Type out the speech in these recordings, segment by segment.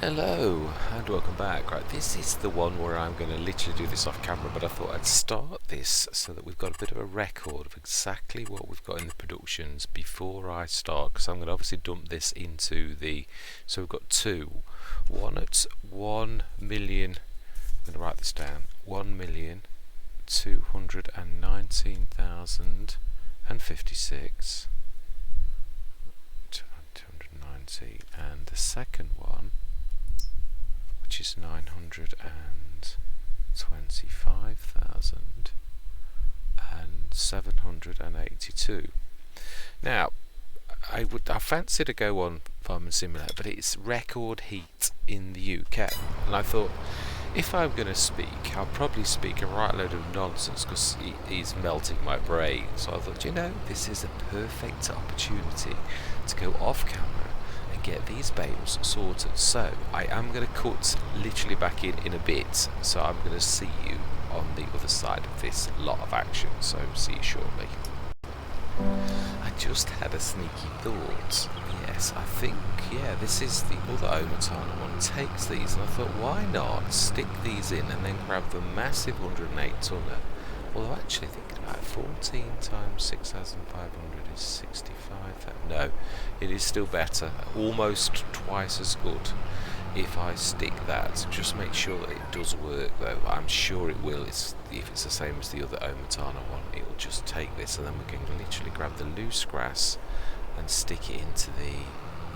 Hello and welcome back. Right, this is the one where I'm going to literally do this off camera, but I thought I'd start this so that we've got a bit of a record of exactly what we've got in the productions before I start, because I'm going to obviously dump this into the, so we've got two, one at 1 million, I'm going to write this down, 1,219,056, 290, and the second one, which is 925,782. Now, I fancy to go on Farming Simulator, but it's record heat in the UK, and I thought if I'm going to speak, I'll probably speak a right load of nonsense because it's melting my brain. So I thought, you know, this is a perfect opportunity to go off camera and get these bales sorted. So I am going to cut literally back in a bit, so I'm going to see you on the other side of this lot of action, so see you shortly. I just had a sneaky thought. Yes, I think, yeah, this is the other Omatana one. Takes these, and I thought, why not stick these in and then grab the massive 108 tonner? Although actually thinking about it, 14 times 6,500 is 65. No, it is still better. Almost twice as good if I stick that. Just make sure that it does work, though. I'm sure it will. If it's the same as the other Omatana one, it will just take this, and then we can literally grab the loose grass and stick it into the.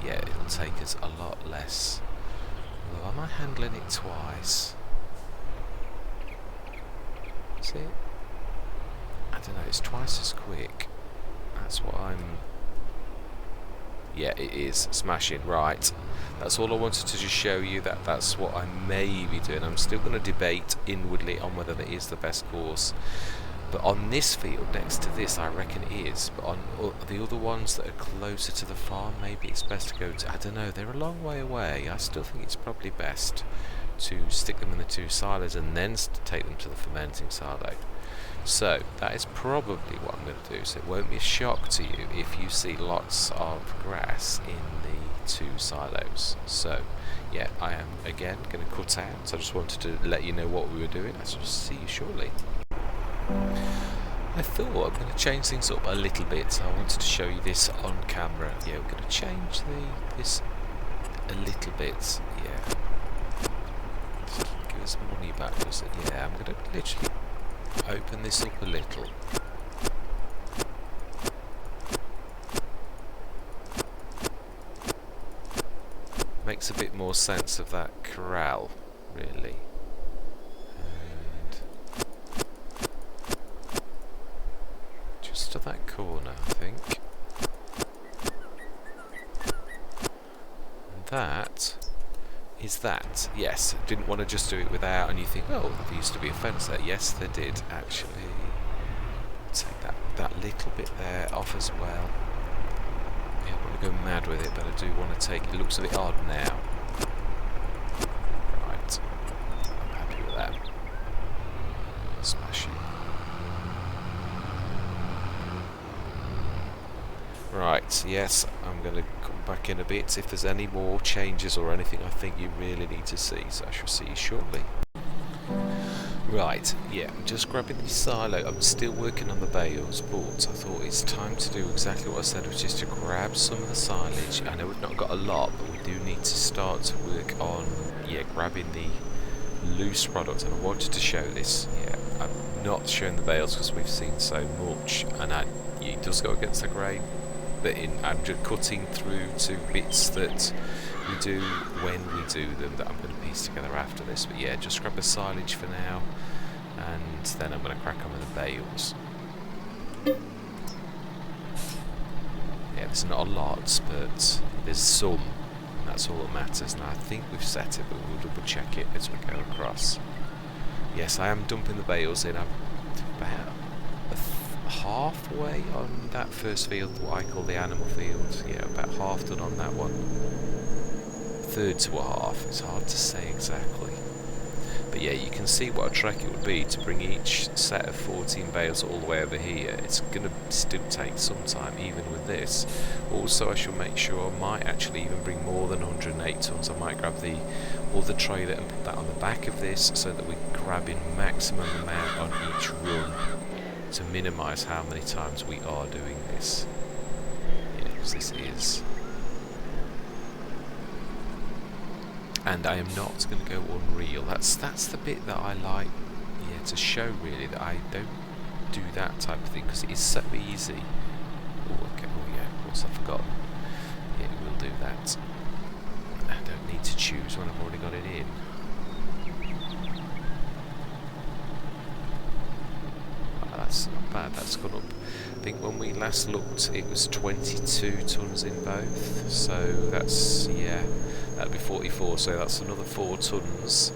Yeah, it'll take us a lot less. Although, am I handling it twice? Is it? I don't know. It's twice as quick. That's what I'm. Yeah, it is smashing. Right, that's all I wanted to just show you. That's what I may be doing. I'm still going to debate inwardly on whether that is the best course, but on this field next to this I reckon it is. But on the other ones that are closer to the farm, maybe it's best to go to, I don't know, they're a long way away. I still think it's probably best to stick them in the two silos and then take them to the fermenting silo. So that is probably what I'm going to do. So it won't be a shock to you if you see lots of grass in the two silos. So yeah, I am again going to cut out. So I just wanted to let you know what we were doing. I'll just see you shortly. I thought I'm going to change things up a little bit. So I wanted to show you this on camera. Yeah, we're going to change this a little bit. Yeah, give us money back. Yeah, I'm going to literally open this up a little. Makes a bit more sense of that corral, really. And just to that corner, I think. And that is that. Yes, didn't want to just do it without, and you think, oh, there used to be a fence there. Yes, there did actually. Take that little bit there off as well. Yeah, I want to go mad with it, but I do want to take it. Looks a bit odd now. Right, I'm happy with that. Smashing. Right, yes, I'm going to come back in a bit. If there's any more changes or anything I think you really need to see, so I shall see you shortly. Right, yeah, I'm just grabbing the silo. I'm still working on the bales, but I thought it's time to do exactly what I said, which is to grab some of the silage. I know we've not got a lot, but we do need to start to work on, yeah, grabbing the loose product. And I wanted to show this. Yeah, I'm not showing the bales because we've seen so much, and it does go against the grain. But I'm just cutting through to bits that we do when we do them that I'm going to piece together after this. But yeah, just grab the silage for now, and then I'm going to crack on with the bales. Yeah, there's not a lot, but there's some, and that's all that matters. Now I think we've set it, but we'll double check it as we go across. Yes, I am dumping the bales in. I'm about halfway on that first field, what I call the animal field. Yeah, about half done on that one. Third to a half, it's hard to say exactly. But yeah, you can see what a trek it would be to bring each set of 14 bales all the way over here. It's going to still take some time, even with this. Also, I shall make sure I might actually even bring more than 108 tons. I might grab the other trailer and put that on the back of this, so that we're grabbing maximum amount on each run to minimise how many times we are doing this. Yeah, because this is... And I am not going to go unreal. That's the bit that I like, yeah, to show really that I don't do that type of thing, because it is so easy. Oh, okay. Oh yeah, of course I've forgotten. Yeah, it will do that. I don't need to choose when I've already got it in. Oh, that's not bad. That's gone up. I think when we last looked, it was 22 tons in both. So that's, yeah. That'd be 44, so that's another 4 tons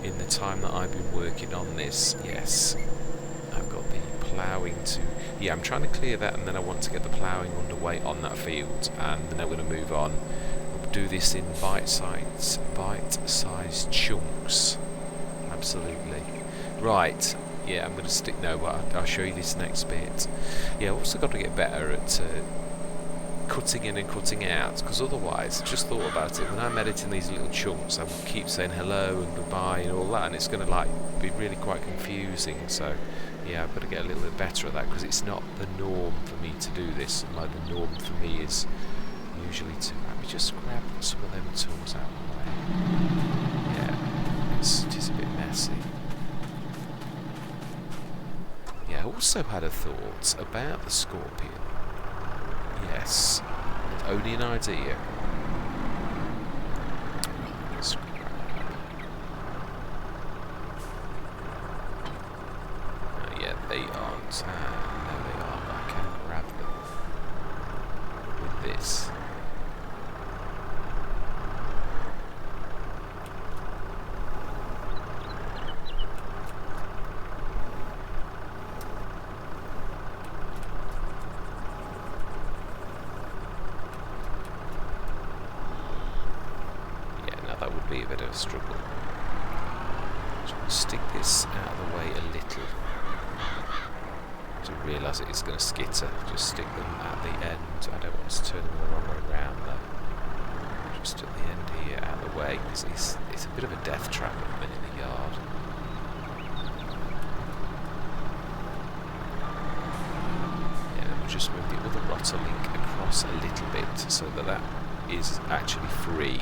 in the time that I've been working on this. Yes, I've got the ploughing to... Yeah, I'm trying to clear that, and then I want to get the ploughing underway on that field, and then I'm going to move on. We'll do this in bite-sized chunks. Absolutely. Right, yeah, I'm going to stick... No, but I'll show you this next bit. Yeah, I've also got to get better at... cutting in and cutting out, because otherwise, just thought about it, when I'm editing these little chunks I will keep saying hello and goodbye and all that, and it's going to like be really quite confusing. So yeah, I've got to get a little bit better at that, because it's not the norm for me to do this. Like, the norm for me is usually to... Let me just grab some of them tools out of the way. Yeah, it is a bit messy. Yeah, I also had a thought about the Scorpion. Yes, only an idea. Yeah, they aren't. No, they are, but I can grab them with this. Be a bit of a struggle. So we'll stick this out of the way a little to realise it is going to skitter. Just stick them at the end. I don't want to turn them the wrong way round though. Just at the end here, out of the way, because it's a bit of a death trap at the minute in the yard. Yeah, then we'll just move the other rotor link across a little bit so that that is actually free.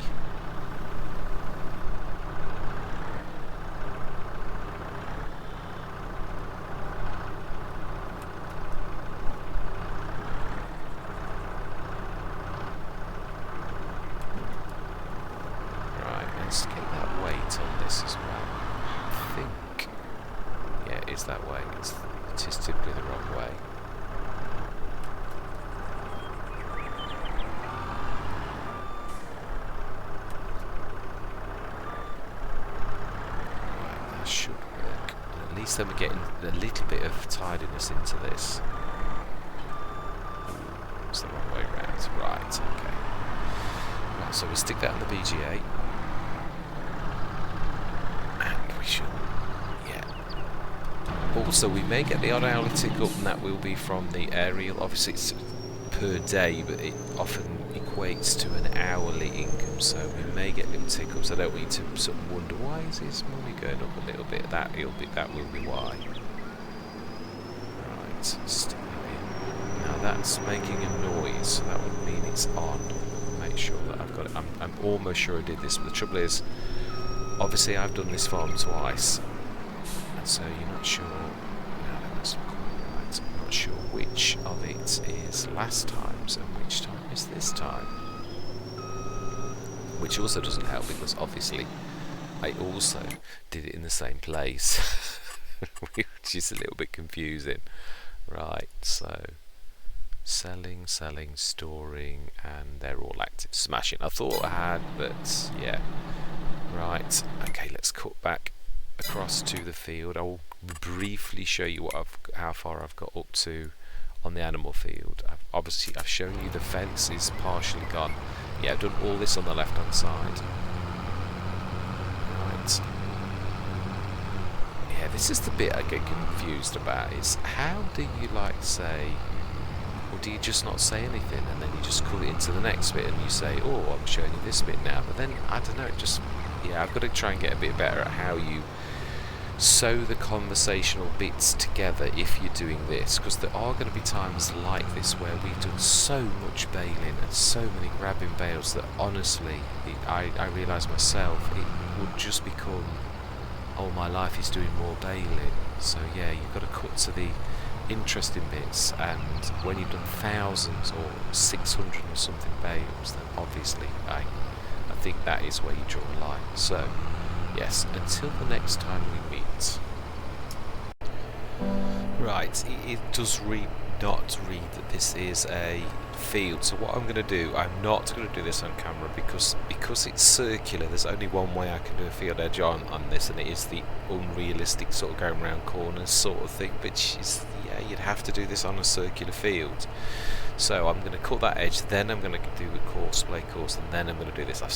Let's get that weight on this as well. I think, yeah, it is that way. It is typically the wrong way. Right, that should work. And at least then we're getting a little bit of tidiness into this. It's the wrong way round. Right, okay. Right, so we stick that on the BGA. Also, we may get the odd hourly tick up, and that will be from the aerial. Obviously, it's per day, but it often equates to an hourly income, so we may get little tick ups. I don't want you to sort of wonder, why is his money going up a little bit? That will be why. Right, stick it in. Now that's making a noise, so that would mean it's on. Make sure that I've got it. I'm almost sure I did this, but the trouble is, obviously I've done this farm twice. So you're not sure. No, that's not right. I'm not sure which of it is last time's and which time is this time. Which also doesn't help, because obviously I also did it in the same place, which is a little bit confusing. Right, so selling, storing, and they're all active. Smashing. I thought I had, but yeah. Right. Okay, let's cut back across to the field. I will briefly show you how far I've got up to on the animal field. I've shown you the fence is partially gone. Yeah, I've done all this on the left hand side. Right. this is the bit I get confused about, is how do you like say, or do you just not say anything and then you just cut it into the next bit and you say, oh, I'm showing you this bit now, but then, I don't know, it just, yeah, I've got to try and get a bit better at how you sew the conversational bits together if you're doing this, because there are going to be times like this where we've done so much baling and so many grabbing bales that honestly, I realise myself, it would just become, oh, my life is doing more baling. So yeah, you've got to cut to the interesting bits, and when you've done thousands or 600 or something bales, then obviously I think that is where you draw a line. So yes, until the next time we meet. Right, it does not read that this is a field, so what I'm going to do, I'm not going to do this on camera because it's circular. There's only one way I can do a field edge on this, and it is the unrealistic sort of going around corners sort of thing, which is, yeah, you'd have to do this on a circular field. So I'm going to cut that edge, then I'm going to do the Courseplay course, and then I'm going to do this. I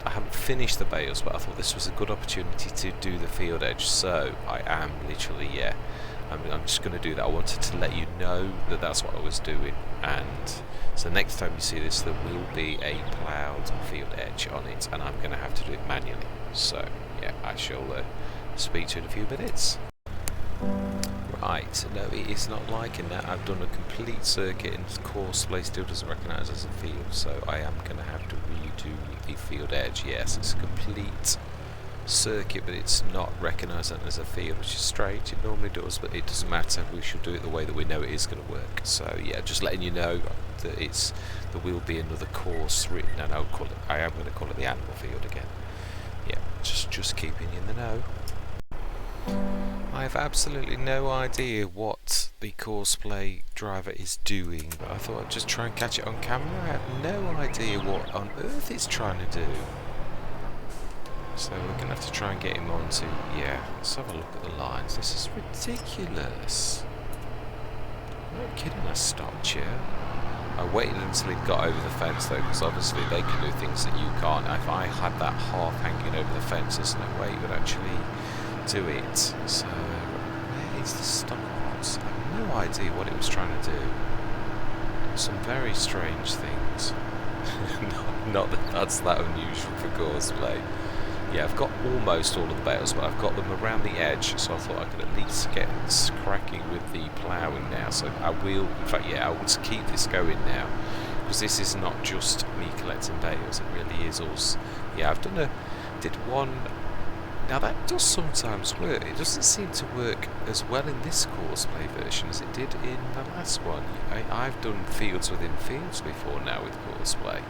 haven't finished the bales, but I thought this was a good opportunity to do the field edge, so I am literally, yeah, I'm just going to do that. I wanted to let you know that that's what I was doing, and so next time you see this, there will be a ploughed field edge on it, and I'm going to have to do it manually. So yeah, I shall speak to you in a few minutes. Right, no, it is not liking that. I've done a complete circuit and Courseplay still doesn't recognise as a field, so I am going to have to redo the field edge. Yes, it's a complete circuit, but it's not recognising as a field, which is strange. It normally does, but it doesn't matter. We should do it the way that we know it is going to work. So yeah, just letting you know that there will be another course written, and I am going to call it the animal field again. Yeah, just keeping you in the know. I have absolutely no idea what the Courseplay driver is doing, but I thought I'd just try and catch it on camera. I have no idea what on earth it's trying to do. So we're going to have to try and get him on to, yeah, let's have a look at the lines. This is ridiculous. I'm not kidding, I stopped here. I waited until he got over the fence though, because obviously they can do things that you can't. If I had that half hanging over the fence, there's no way you would actually do it. So where is the stop? I have no idea what it was trying to do. Some very strange things. not that that's that unusual for Courseplay. Yeah, I've got almost all of the bales, but I've got them around the edge, so I thought I could at least get cracking with the ploughing now. So I will, in fact, yeah, I will keep this going now, because this is not just me collecting bales, it really is us. Yeah, did one. Now that does sometimes work. It doesn't seem to work as well in this Courseplay version as it did in the last one. I've done fields within fields before now with Courseplay.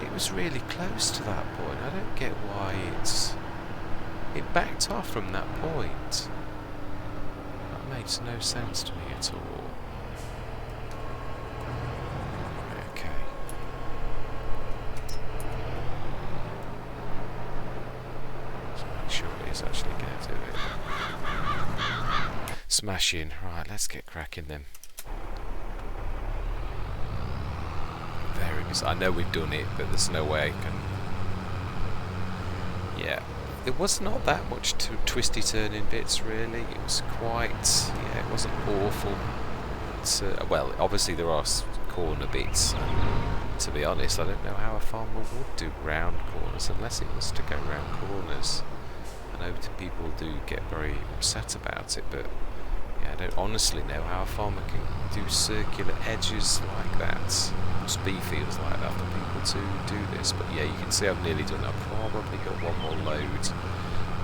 It was really close to that point. I don't get why it backed off from that point. That makes no sense to me at all. Okay. Let's make sure it is actually going to do it. Smashing. Right, let's get cracking then. I know we've done it, but there's no way I can. Yeah, there was not that much twisty turning bits really. It was quite, yeah, it wasn't awful. Well, obviously there are corner bits, and to be honest, I don't know how a farmer would do round corners unless it was to go round corners. I know people do get very upset about it, but yeah, I don't honestly know how a farmer can do circular edges like that. Must be fields like that for people to do this, but yeah, you can see I've nearly done that. I've probably got one more load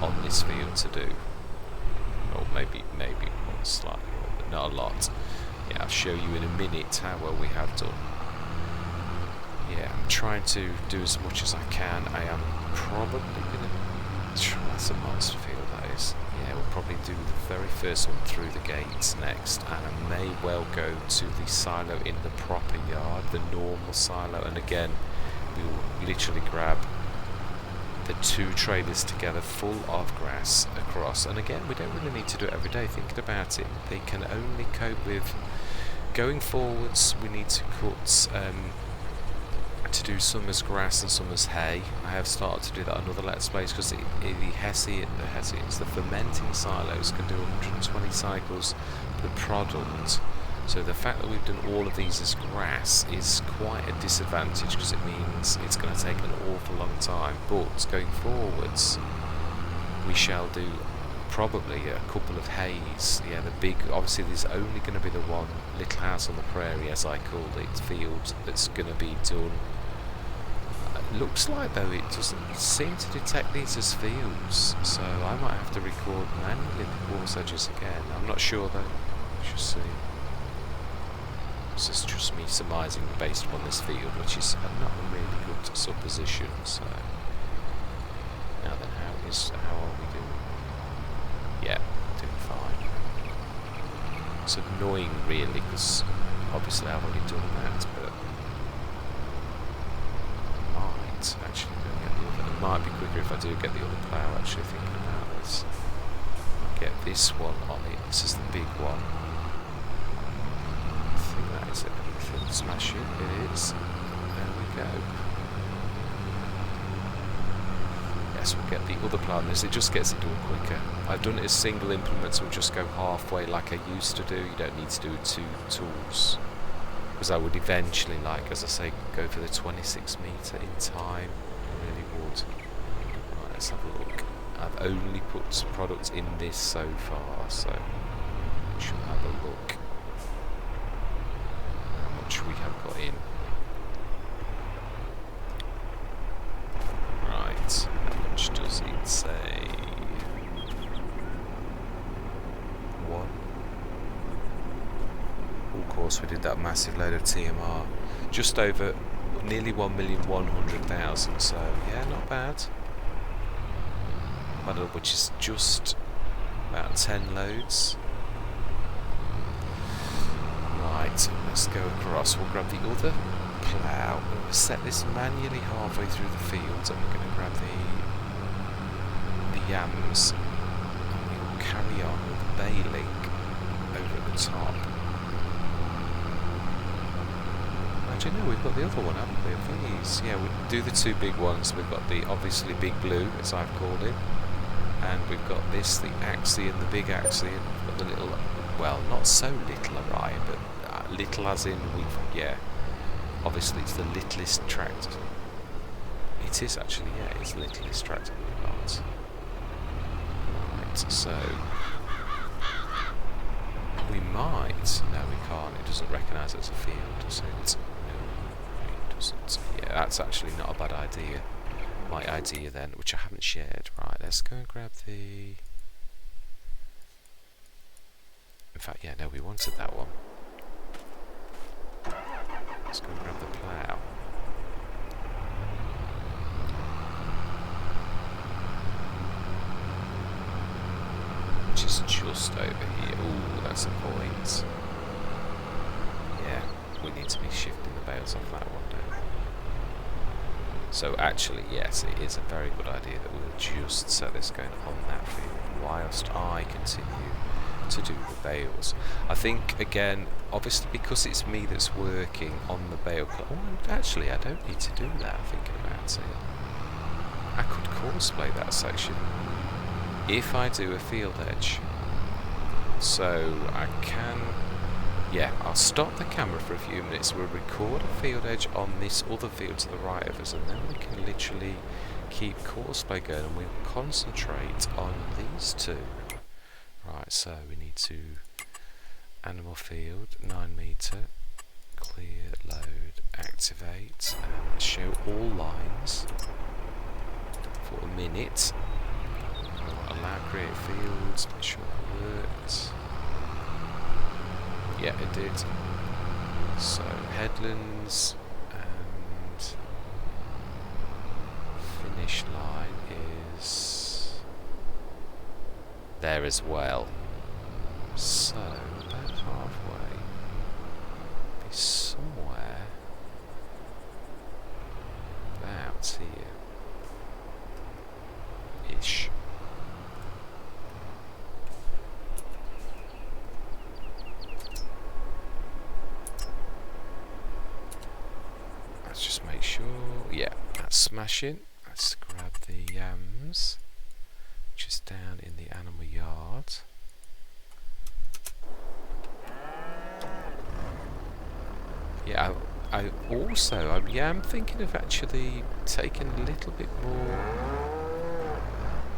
on this field to do, or maybe one slightly more, but not a lot. Yeah, I'll show you in a minute how well we have done. Yeah, I'm trying to do as much as I can. I am probably going to try. That's a monster field, that is. Yeah, we'll probably do the very first one through the gates next, and I may well go to the silo in the proper yard, the normal silo, and again we will literally grab the two trailers together full of grass across, and again we don't really need to do it every day. Thinking about it, they can only cope with going forwards. We need to cut to do some as grass and some as hay. I have started to do that on other Let's Plays because the fermenting silos can do 120 cycles per product. So the fact that we've done all of these as grass is quite a disadvantage because it means it's going to take an awful long time. But going forwards, we shall do probably a couple of hays. Yeah, the big, obviously there's only going to be the one little house on the prairie, as I called it, field, that's going to be done. Looks like though it doesn't seem to detect these as fields, so I might have to record manually the course edges again. I'm not sure though. We shall see. This is just me surmising based on this field, which is not a really good supposition. So now then, how are we doing? Yeah, doing fine. It's annoying really because obviously I've already done that, but actually go get the other. It might be quicker if I do get the other plough. Actually, thinking about this, I'll get this one on it. This is the big one. I think that is it. Everything smash it. It is. There we go. Yes, we'll get the other plough on this. It just gets it done quicker. I've done it as single implement, so we'll just go halfway like I used to do. You don't need to do 2 tools. Because I would eventually, like, as I say, go for the 26 metre in time. I really would. Right, let's have a look. I've only put products in this so far, so we should have a look how much we have got in. Right, how much does it say? 1. Of course, we did that massive load of TMR, just over nearly 1,100,000. So yeah, not bad. Which is just about 10 loads. Right, let's go across. We'll grab the other plough. We'll set this manually halfway through the fields, and we're going to grab the yams, and we will carry on with the baling over at the top. Actually, no, we've got the other one, haven't we, of these? Yeah, we do the 2 big ones. We've got the, obviously, big blue, as I've called it. And we've got this, the Axie and the big Axie. And we've got the little, well, not so little Orion, but little as in, yeah. Obviously, it's the littlest tractor. It is actually, yeah, it's the littlest tractor we've got. Right, so we might, no we can't, it doesn't recognise it as a field, does it? Yeah, that's actually not a bad idea. My idea then, which I haven't shared. Right, let's go and grab the... In fact, yeah, no, we wanted that one. Let's go and grab the plough. Which is just over here. Ooh, that's a point. Yeah, we need to be shifting the bales off that one, don't we? So actually, yes, it is a very good idea that we'll just set this going on that field whilst I continue to do the bales. I think, again, obviously because it's me that's working on the bale... Oh, actually, I don't need to do that, thinking about it. I could courseplay that section if I do a field edge. So I can... Yeah, I'll stop the camera for a few minutes. We'll record a field edge on this other field to the right of us, and then we can literally keep Courseplay going, and we'll concentrate on these 2. Right, so we need to animal field, 9 metre, clear, load, activate, and show all lines for a minute. Allow create fields, make sure that works. Yeah, it did. So, headlands and finish line is there as well. So, about halfway, be somewhere about here. Ish. Let's just make sure that's smashing. Let's grab the yams, which is down in the animal yard. Yeah, I also, I'm thinking of actually taking a little bit more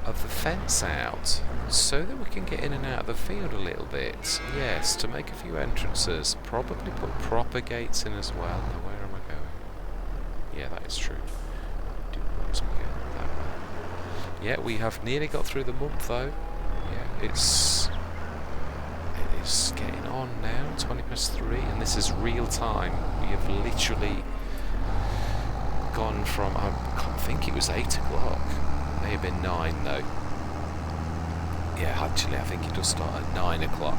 of the fence out so that we can get in and out of the field a little bit. Yes, to make a few entrances. Probably put proper gates in as well. Now, where am I going? Yeah, that is true. Do want to go that way. Yeah, we have nearly got through the month though. Yeah, it is getting on now, 3, and this is real time. We have literally gone from, I think it was 8 o'clock, may have been 9 though. Yeah, actually I think it does start at 9 o'clock,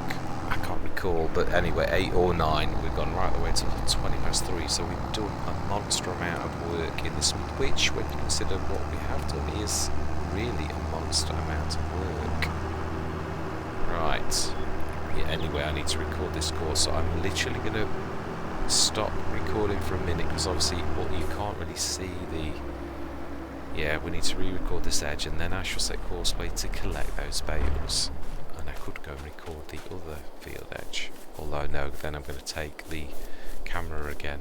I can't recall, but anyway, 8 or 9, we've gone right the way to 3, so we've done a monster amount of work in this month, which, when you consider what we have done, is really a monster amount of work. Right. Yeah, anyway, I need to record this course, so I'm literally going to stop recording for a minute, because obviously, well, you can't really see the... Yeah, we need to re-record this edge, and then I shall set Courseplay to collect those bales. And I could go and record the other field edge, although no, then I'm going to take the camera again.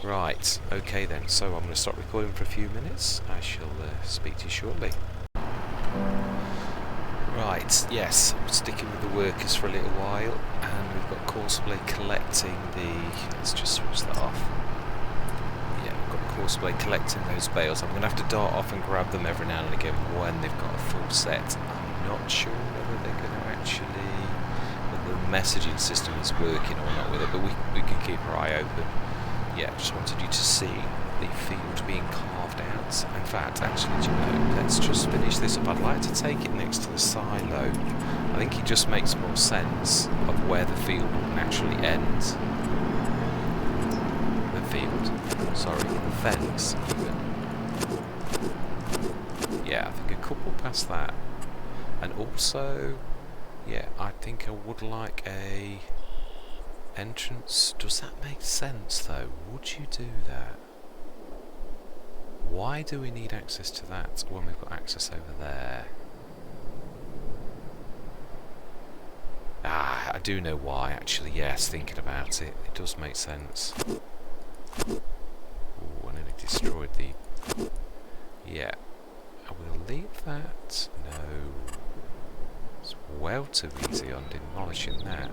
Right, okay then, so I'm going to stop recording for a few minutes. I shall speak to you shortly. Right, yes, sticking with the workers for a little while, and we've got Courseplay collecting the... Let's just switch that off. Yeah, we've got Courseplay collecting those bales. I'm going to have to dart off and grab them every now and again when they've got a full set. I'm not sure whether they're going to actually... whether the messaging system is working or not with it, but we can keep our eye open. Yeah, just wanted you to see the field being carved out. In fact, actually, do you know, let's just finish this up. I'd like to take it next to the silo. I think it just makes more sense of where the field will naturally end. The field, sorry, the fence even. Yeah, I think a couple past that. And also, yeah, I think I would like a entrance. Does that make sense though? Would you do that? Why do we need access to that when we've got access over there? Ah, I do know why actually, yes, thinking about it, it does make sense. Ooh, I nearly destroyed the... Yeah, I will leave that. No. It's well too easy on demolishing that.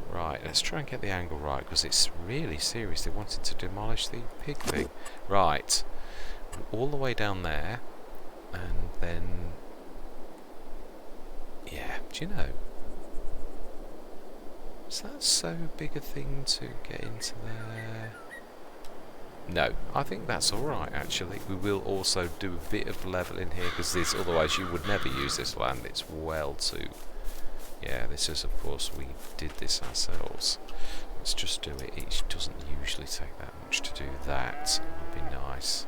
Right, let's try and get the angle right, because it's really seriously wanted to demolish the pig thing. Right, all the way down there, and then... Yeah, do you know? Is that so big a thing to get into there? No, I think that's alright actually. We will also do a bit of levelling here, because this, otherwise you would never use this land. It's well too... Yeah, this is, of course, we did this ourselves. Let's just do it. It doesn't usually take that much to do that. It would be nice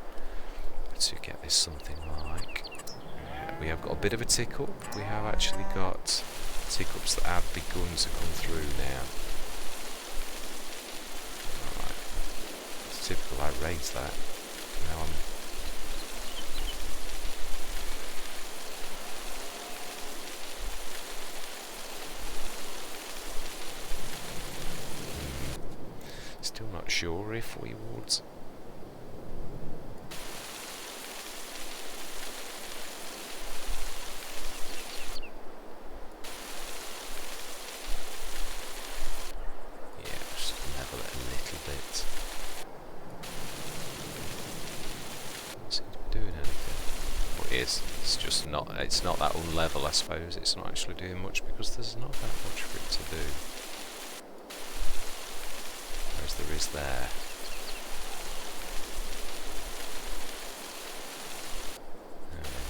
to get this something like... We have got a bit of a tick-up. We have actually got tick-ups that have begun to come through now. Alright. It's typical I raised that. Now I'm... Still not sure if we would. Yeah, just level it a little bit. Doesn't seem to be doing anything. Well, it is. It's just not. It's not that unlevel, I suppose. It's not actually doing much because there's not that much for it to do. There is there.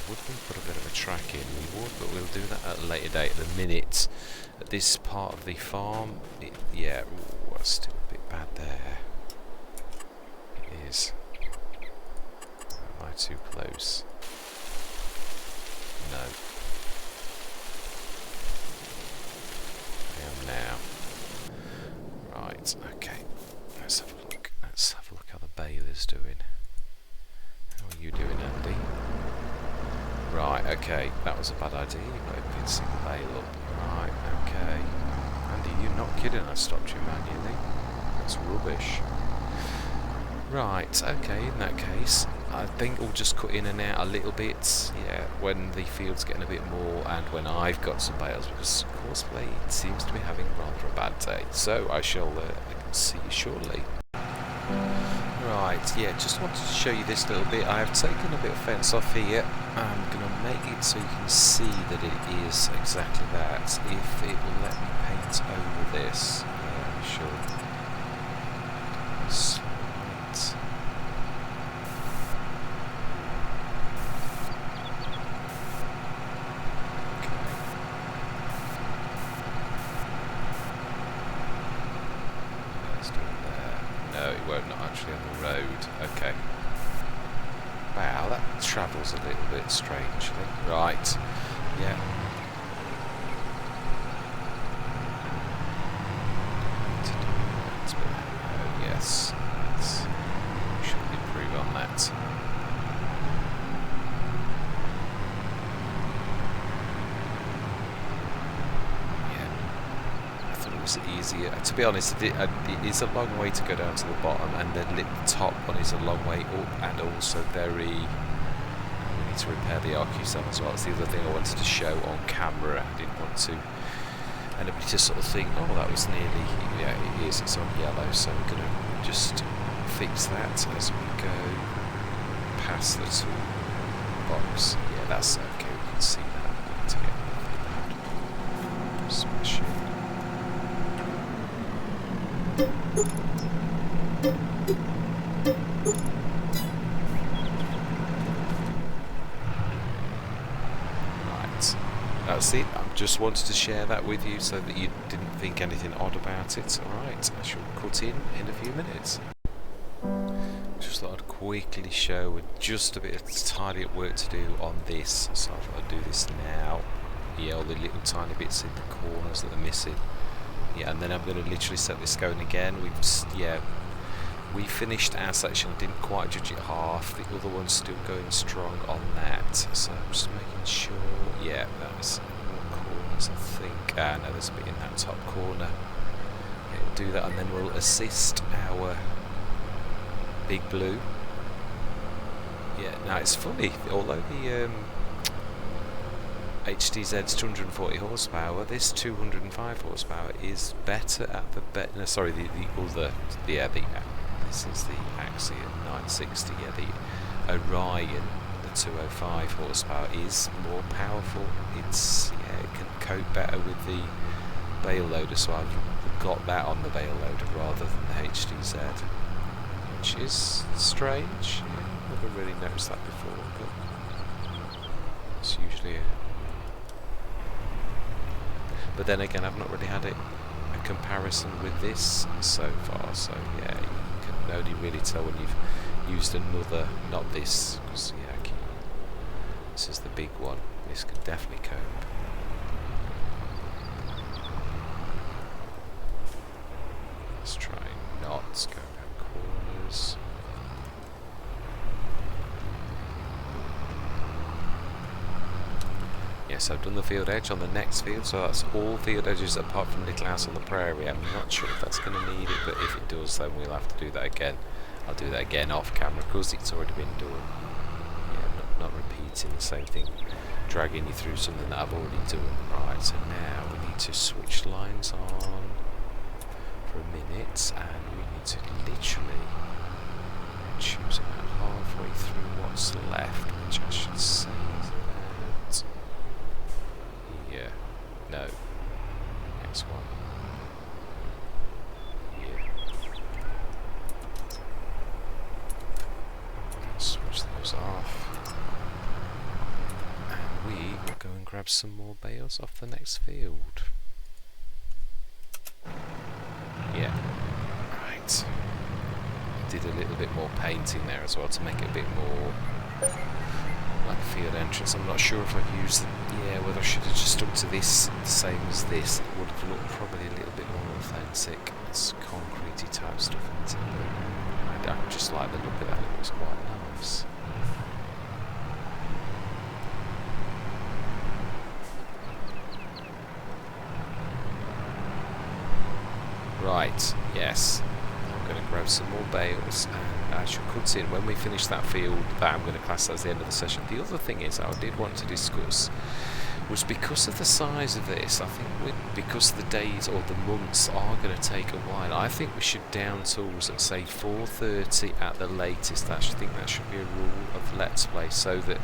Would we put a bit of a track in? We would, but we'll do that at a later date. At the minute, at this part of the farm, yeah, ooh, that's still a bit bad there. It is. Am I too close? No. I am now. Right, okay. Let's have a look. Let's have a look how the baler's doing. How are okay, that was a bad idea. You've got a big single bale up. Right, okay. Andy, you're not kidding, I stopped you manually. That's rubbish. Right, okay, in that case, I think we'll just cut in and out a little bit, yeah, when the field's getting a bit more and when I've got some bales, because Courseplay seems to be having rather a bad day. So I shall see you shortly. Right, yeah, just wanted to show you this little bit. I have taken a bit of fence off here. I'm going to make it so you can see that it is exactly that. If it will let me paint over this, yeah, sure. Slide. On the road. Okay. Wow, that travels a little bit strangely. Right. Yeah. Oh, yes. We should improve on that. Easier. To be honest, it is a long way to go down to the bottom, and the top one is a long way up, and also we need to repair the RQ7 as well. That's the other thing I wanted to show on camera. I didn't want to anybody to sort of think, oh, that was nearly, yeah, it is, it's on yellow, so we're going to just fix that as we go past the tool box. Yeah, that's okay, we can see that. We need to get smash it. Right, that's it. I just wanted to share that with you so that you didn't think anything odd about it. Alright, I shall cut in a few minutes. Just thought I'd quickly show just a bit of tidy up work to do on this, so I thought I'd do this now. Yeah, all the little tiny bits in the corners that are missing. Yeah, and then I'm going to literally set this going again. We finished our section. I didn't quite judge it half. The other one's still going strong on that. So I'm just making sure. Yeah, that's corners, I think. No, there's a bit in that top corner. Okay, we'll do that, and then we'll assist our big blue. Yeah, now it's funny. Although the HDZ's 240 horsepower, this 205 horsepower is better at the this is the Axiom 960. Yeah, the Orion, the 205 horsepower is more powerful. It's it can cope better with the bale loader, so I've got that on the bale loader rather than the HDZ, which is strange. Yeah, never really noticed that before, but it's usually but then again, I've not really had a comparison with this so far, so yeah, you can only really tell when you've used another, not this, because yeah, this is the big one. This could definitely cope. Let's try not go down corners. Yes, I've done the field edge on the next field, so that's all field edges apart from Little House on the Prairie. I'm not sure if that's going to need it, but if it does, then we'll have to do that again. I'll do that again off camera because it's already been done. Yeah, not repeating the same thing, dragging you through something that I've already done. Right, so now we need to switch lines on for a minute, and we need to literally choose about halfway through what's left, which I should say is about... Yeah, no, next one. Yeah. Switch those off. And we will go and grab some more bales off the next field. Yeah, right. Did a little bit more painting there as well to make it a bit more like field entrance. I'm not sure if I've used it. Yeah, whether I should have just stuck to this the same as this. It would have looked probably a little bit more authentic. It's concretey type stuff, isn't it? I just like the look of that. It looks quite nice. Right, yes. I'm going to grab some more bales and I shall cut in when we finish that field. That I'm going to class as the end of the session. The other thing is I did want to discuss was because of the size of this, I think because the days or the months are going to take a while, I think we should down tools at say 4:30 at the latest. I think that should be a rule of Let's Play, so that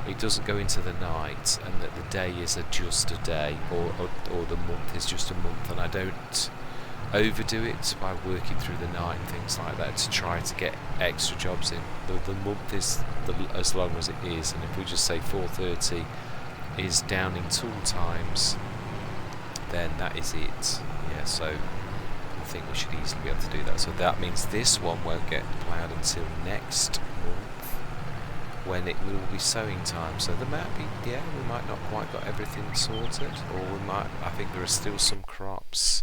it doesn't go into the night and that the day is just a day, or the month is just a month, and I don't overdo it by working through the night and things like that to try to get extra jobs in. The month is as long as it is, and if we just say 4:30 is downing tool times, then that is it. Yeah, so I think we should easily be able to do that. So that means this one won't get ploughed until next month, when it will be sowing time. So there might be, yeah, we might not quite got everything sorted, or we might, I think there are still some crops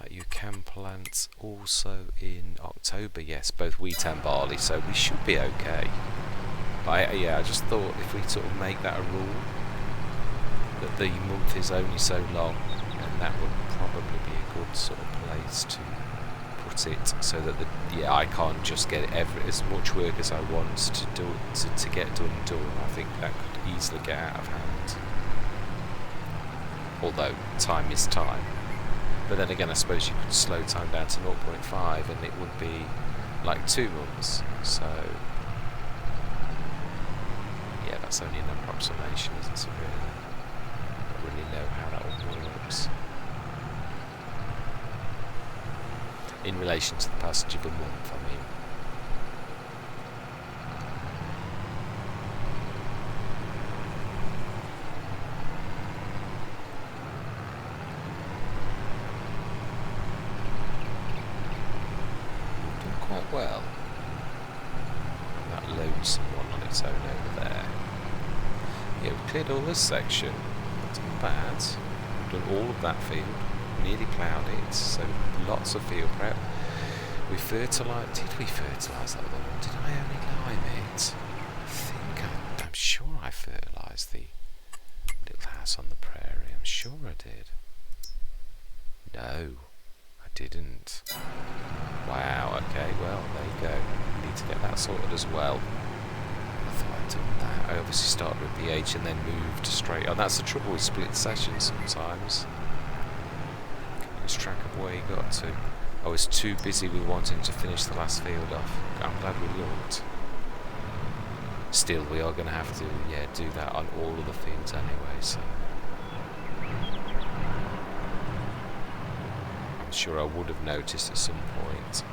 that you can plant also in October, yes, both wheat and barley, so we should be okay. But yeah, I just thought if we sort of make that a rule, that the month is only so long, and that would probably be a good sort of place to put it, so that I can't just get as much work as I want to do to get done. I think that could easily get out of hand. Although time is time, but then again, I suppose you could slow time down to 0.5, and it would be like 2 months. So yeah, that's only an approximation, isn't it? Really? Really know how that all works in relation to the passage of a month, I mean. We've done quite well. That lonesome one on its own over there. Yeah, we've cleared all this section. Bad. We've done all of that field, nearly ploughed it, so lots of field prep. We fertilised. Did we fertilise that other one? Did I only lime it? I think I'm sure I fertilised the little house on the prairie. I'm sure I did. No, I didn't. Wow. Okay. Well, there you go. Need to get that sorted as well. I thought I'd done that. I obviously started with pH and then moved straight on. That's the trouble with split sessions sometimes. You lose track of where you got to. I was too busy with wanting to finish the last field off. I'm glad we looked. Still, we are going to have to, yeah, do that on all of the fields anyway, so. I'm sure I would have noticed at some point.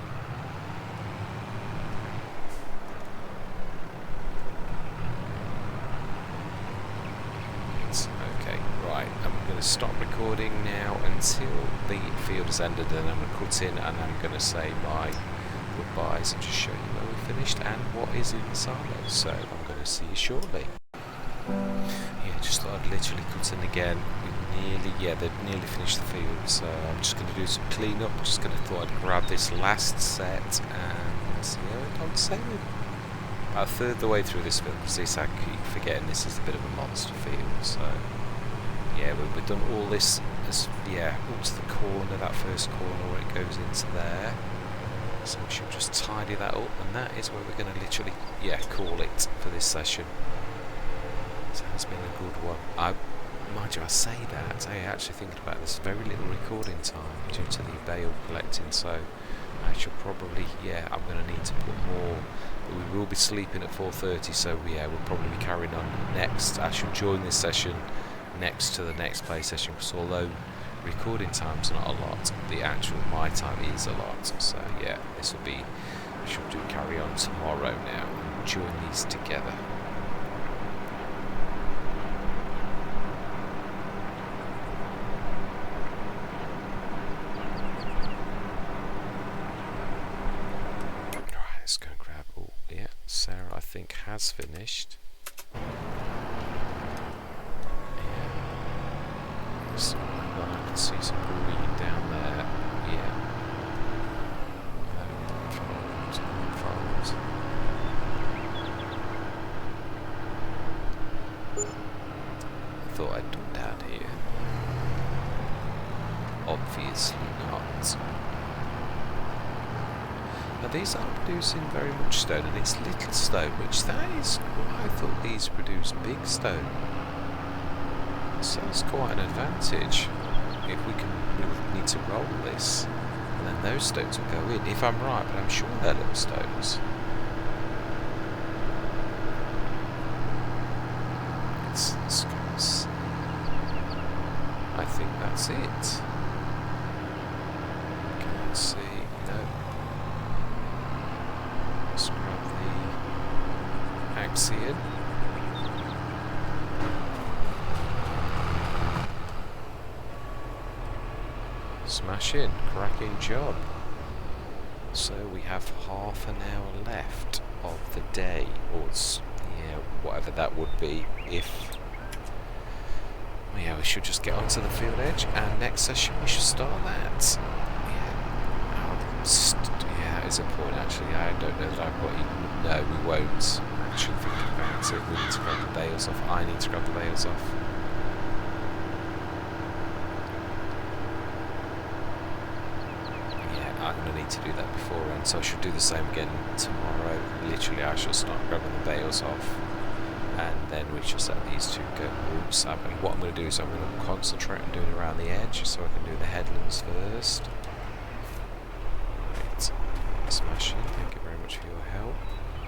Stop recording now until the field has ended, and I'm going to cut in and I'm going to say my goodbyes and just show you where we finished and what is in the silos. So I'm going to see you shortly. Yeah, just thought I'd literally cut in again. They've nearly finished the field, so I'm just going to do some clean up. Just going to thought I'd grab this last set and see how it on sailing. About a third the way through this field, because I keep forgetting this is a bit of a monster field, so. Yeah, we've done all this, yeah, up to the corner, that first corner where it goes into there. So we should just tidy that up, and that is where we're going to literally, yeah, call it for this session. So it's been a good one. Mind you, I say that, I actually thinking about this, very little recording time due to the bale collecting, so I should probably, yeah, I'm going to need to put more, but we will be sleeping at 4:30, so yeah, we'll probably be carrying on next. I should join this session next to the next play session, because although recording time's not a lot, the actual my time is a lot. So yeah, this will be, we should do carry on tomorrow now and join these together. Alright, let's go and grab, oh yeah, Sarah I think has finished. I can see some green down there. Yeah. Fold. I thought I'd done down here. Obviously not. these aren't producing very much stone, and it's little stone, which that is, I thought these produce big stone. So that's quite an advantage. If we need to roll this, and then those stones will go in, if I'm right, but I'm sure they're little stones. I think that's it. Can't see, no. Let's grab the axion. Smash in, cracking job. So we have half an hour left of the day, or yeah, whatever that would be. If yeah, we should just get onto the field edge, and next session we should start that. Yeah, that is a point actually. I don't know that I've got even. No, we won't. Actually, thinking about it, we need to grab the bales off. I need to grab the bales off. I'm going to need to do that beforehand, so I should do the same again tomorrow. Literally, I shall start grabbing the bales off, and then we shall set these two go. Oops, and what I'm going to do is I'm going to concentrate on doing around the edge, so I can do the headlands first. Right, smashing, thank you very much for your help.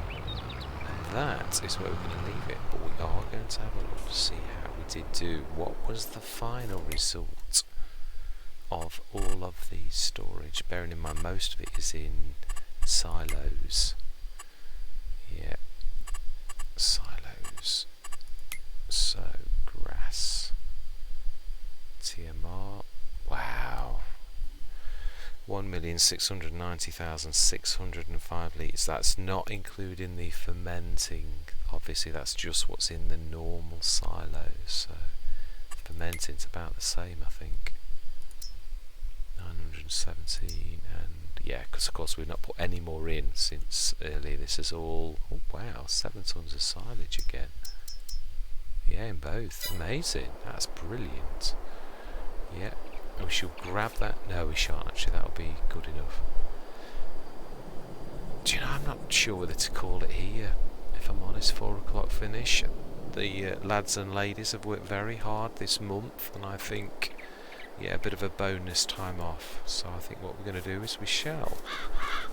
And that is where we're going to leave it, but we are going to have a look to see how we did do. What was the final result of all of the storage, bearing in mind most of it is in silos. Yeah, silos. So grass, TMR. Wow, 1,690,605 litres. That's not including the fermenting. Obviously, that's just what's in the normal silos. So fermenting's about the same, I think. 917, and yeah, because of course we've not put any more in since earlier. This is all, oh wow, 7 tons of silage again. Yeah, in both. Amazing. That's brilliant. Yeah, we should grab that. No, we shan't actually. That'll be good enough. Do you know, I'm not sure whether to call it here, if I'm honest. 4 o'clock finish. The lads and ladies have worked very hard this month, and I think, yeah, a bit of a bonus time off. So I think what we're going to do is we shall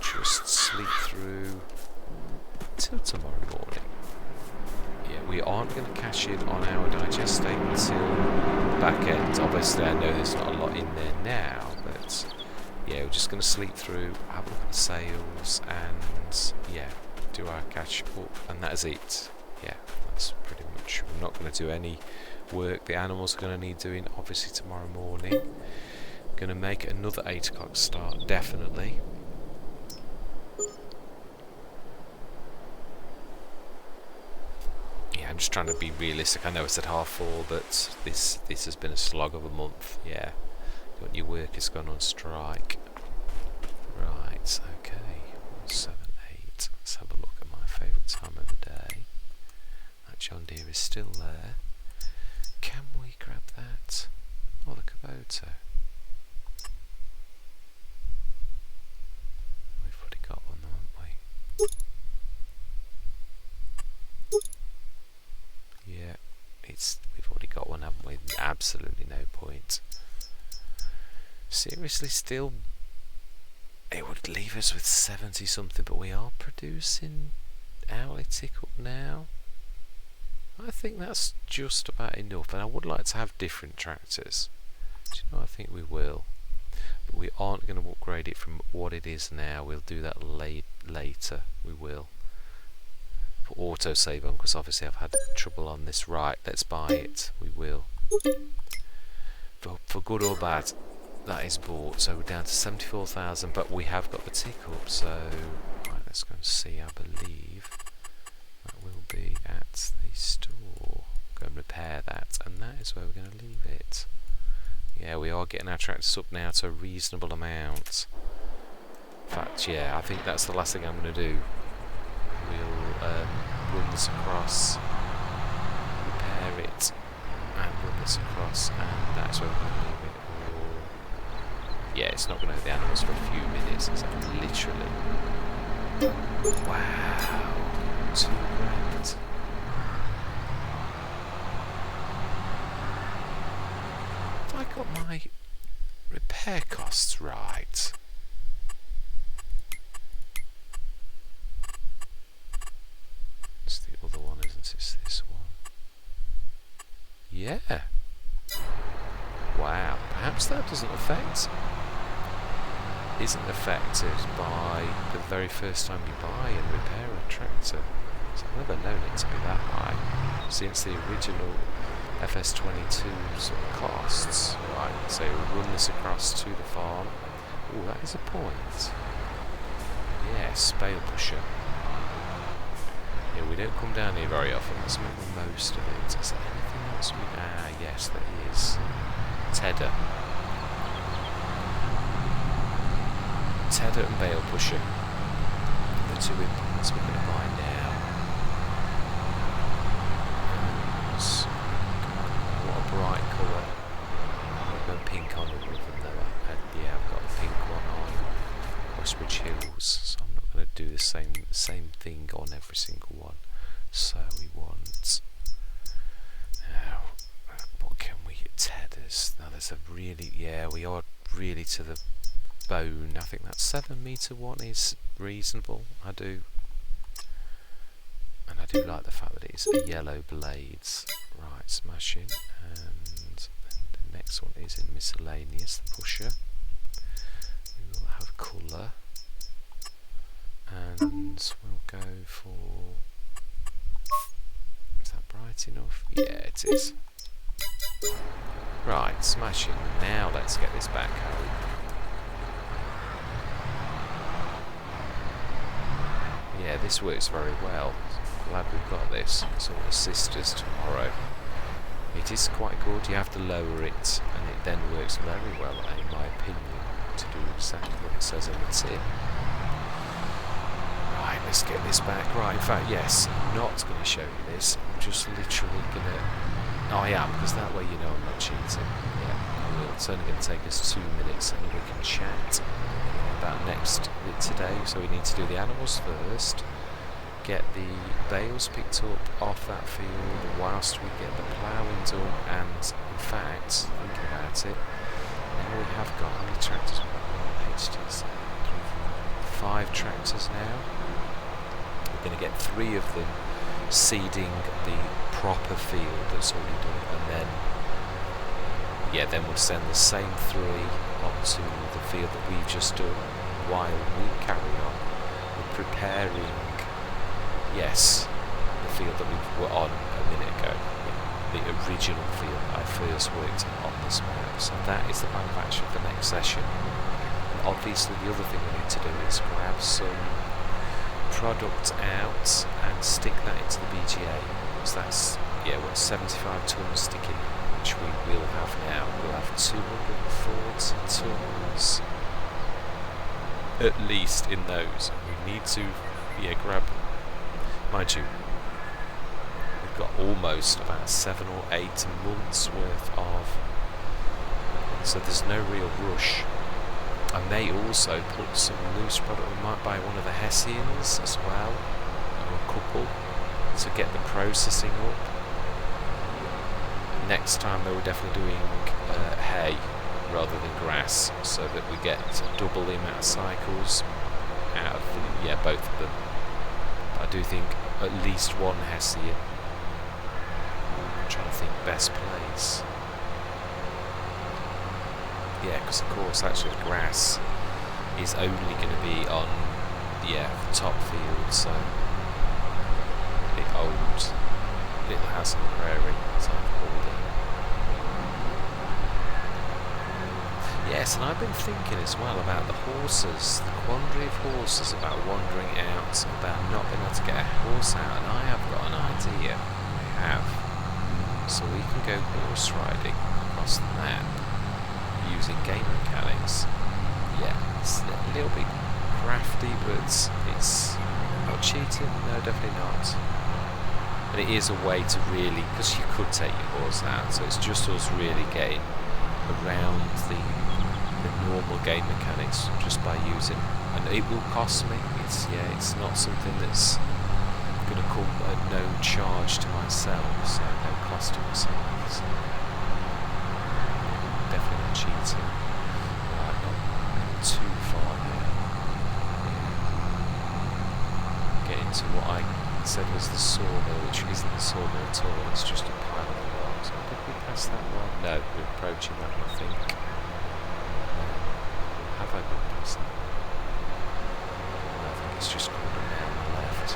just sleep through till tomorrow morning. Yeah, we aren't going to cash in on our digestate until back end. Obviously, I know there's not a lot in there now, but yeah, we're just going to sleep through, have a look at the sales, and yeah, do our catch up, and that is it. Yeah, that's pretty much. We're not going to do any work. The animals are going to need doing obviously tomorrow morning. Going to make another 8 o'clock start, definitely. Yeah, I'm just trying to be realistic. I know it's at 4:30, but this has been a slog of a month. Yeah, your workers gone on strike. Right, okay, 7, 8. Let's have a look at my favourite time of the day. That John Deere is still there. Can we grab that? Oh, the Kubota. We've already got one, haven't we? Yeah, we've already got one, haven't we? Absolutely no point. Seriously, still, it would leave us with 70 something, but we are producing hourly tick up now. I think that's just about enough, and I would like to have different tractors. Do you know, I think we will, but we aren't going to upgrade it from what it is now. We'll do that later. We will put autosave on, because obviously I've had trouble on this. Right, let's buy it. We will. For good or bad, that is bought. So we're down to 74,000, but we have got the tick up. So right, let's go and see. I believe that will be at the store. Go and repair that, and that is where we're going to leave it. Yeah, we are getting our tractors up now to a reasonable amount. In fact, yeah, I think that's the last thing I'm going to do. We'll run this across, repair it, and run this across, and that's where we're going to leave it. Or, yeah, it's not going to have the animals for a few minutes, exactly, literally. Wow, £2,000. Have I got my repair costs right? It's the other one, isn't it? It's this one. Yeah. Wow. Perhaps that doesn't affect. Isn't affected by the very first time you buy and repair a tractor. So I've never known it to be that high since the original FS22 sort of costs. Right, so we'll run this across to the farm. Oh, that is a point. Yes, bale pusher. Yeah, we don't come down here very often. Let's make the most of it. Is there anything else we... Ah, yes, there is. Tedder. Tedder and bale pusher. The two implements we're going to buy now. And what a bright colour. I've got pink on all of them though. Yeah, I've got a pink one on Westbridge Hills, so I'm not going to do the same thing on every single one. So we want... Now, what can we get? Tedders. Now there's a really... Yeah, we are really to the bone. I think that 7-metre one is reasonable. I do. And I do like the fact that it's a yellow blades. Right, smashing. And the next one is in miscellaneous, the pusher. We will have colour. And we'll go for... Is that bright enough? Yeah, it is. Right, smashing. Now let's get this back home. Yeah, this works very well. Glad we've got this. So we'll assist us tomorrow. It is quite good. You have to lower it, and it then works very well, in my opinion, to do exactly what it says on the tin. Right, let's get this back. Right, in fact, yes, I'm not going to show you this. I'm just literally going to... Oh, I am, because that way you know I'm not cheating. Yeah, I will. It's only going to take us 2 minutes, and we can chat about next today. So we need to do the animals first, get the bales picked up off that field whilst we get the ploughing done, and in fact, thinking about it, now we have got, how many tractors we've got? HTs, 5 tractors now. We're going to get 3 of them seeding the proper field that's already done, and then yeah, then we'll send the same 3 onto the field that we've just done while we carry on with preparing, yes, the field that we were on a minute ago, the original field I first worked on this map. So that is the manufacture for the next session. And obviously the other thing we need to do is grab some product out and stick that into the BGA. So that's, yeah, what, 75 tons sticking, which we will have now. We'll have 240 tons at least in those. We need to, yeah, grab, mind you, we've got almost about 7 or 8 months worth of, so there's no real rush. I may also put some loose product. We might buy one of the Hessians as well, or a couple, to get the processing up. Next time though, we're definitely doing hay rather than grass, so that we get double the amount of cycles out of them. Yeah, both of them. I do think at least one Hessian. I'm trying to think best place. Yeah, because of course actually grass is only going to be on, yeah, the top field, so the old little house on the prairie, as I've called it. Yes, and I've been thinking as well about the horses, the quandary of horses, about wandering out, about not being able to get a horse out, and I have got an idea. I have. So we can go horse riding across the map using game mechanics. Yeah, it's a little bit crafty, but it's not cheating. No, definitely not. And it is a way to really, because you could take your horse out, so it's just us really getting around the normal game mechanics just by using, and it will cost me. It's not something that's going to come at no charge to myself, so no cost to myself. So definitely not cheating. Right, not too far now. Get into what I said was the sawmill, which isn't the sawmill at all. It's just a pile of logs. Did we pass that one? No, we're approaching that one, I think. Have I gone past that? No, I think it's just called a nail on the left.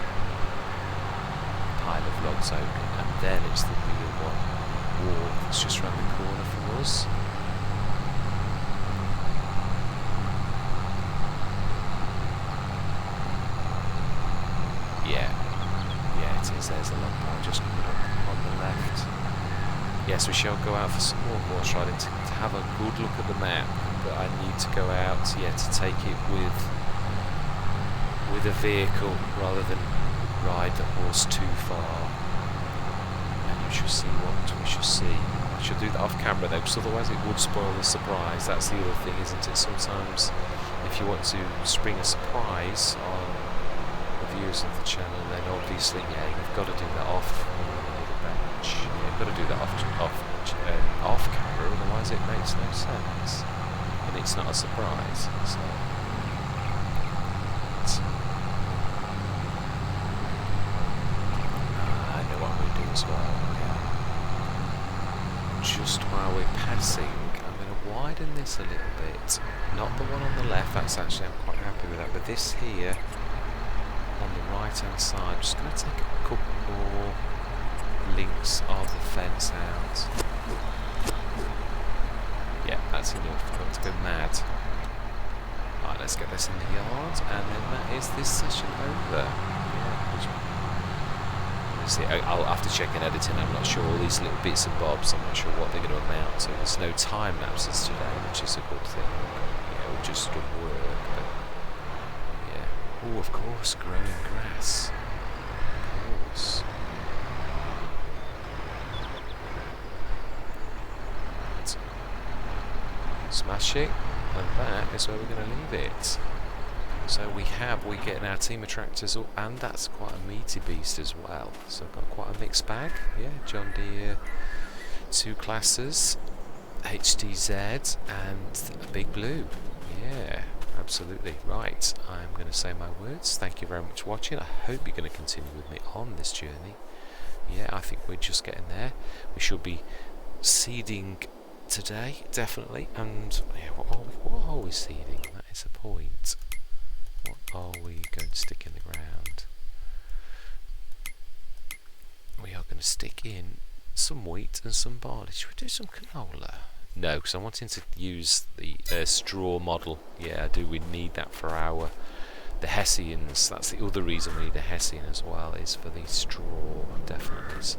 Pile of logs open, and then it's the bigger one. Wall that's just round the corner from us. There's a log pile just coming up on the left. Yes, we shall go out for some more horse riding to have a good look at the map, but I need to go out, to take it with a vehicle rather than ride the horse too far. And you shall see what we shall see. I should do that off camera though, because otherwise it would spoil the surprise. That's the other thing, isn't it? Sometimes if you want to spring a surprise on viewers of the channel, then obviously you've got to do that off the bench. You've got to do that off camera, otherwise it makes no sense and it's not a surprise. So I know what I'm going to do as well. Just while we're passing, I'm going to widen this a little bit. Not the one on the left, that's actually, I'm quite happy with that, but this here on the right hand side, I'm just going to take a couple more links of the fence out. Yeah, that's enough. I've got to go mad. Right, let's get this in the yard, and then that is this session over. Yeah, I'll have to check in editing. I'm not sure, all these little bits and bobs, I'm not sure what they're going to amount to. There's no time lapses today, which is a good thing. We've just done work, but oh, of course, growing grass. Of course. Right. Smashing, and that is where we're going to leave it. So we're getting our team of tractors up, and that's quite a meaty beast as well. So I've got quite a mixed bag. Yeah, John Deere, 2 classes, HDZ, and a Big Blue. Yeah. Absolutely. Right, I'm going to say my words. Thank you very much for watching. I hope you're going to continue with me on this journey. Yeah, I think we're just getting there. We should be seeding today, definitely. And yeah, what are we seeding? That is a point. What are we going to stick in the ground? We are going to stick in some wheat and some barley. Should we do some canola? No, because I'm wanting to use the straw model. Yeah, I do. We need that for the Hessians. That's the other reason we need a Hessian as well, is for the straw, definitely. So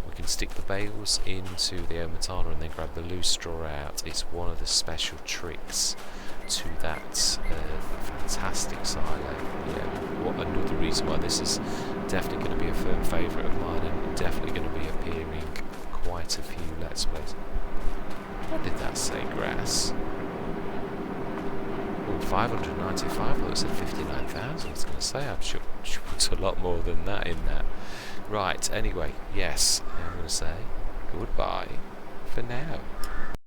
we can stick the bales into the Omatana and then grab the loose straw out. It's one of the special tricks to that fantastic silo. Yeah, what another reason why this is definitely going to be a firm favourite of mine, and definitely going to be appearing quite a few Let's Plays. What did that say? Grass? Oh, 595. I thought it said 59,000. I was going to say, I'm sure it's a lot more than that in that. Right, anyway, yes, I'm going to say goodbye for now.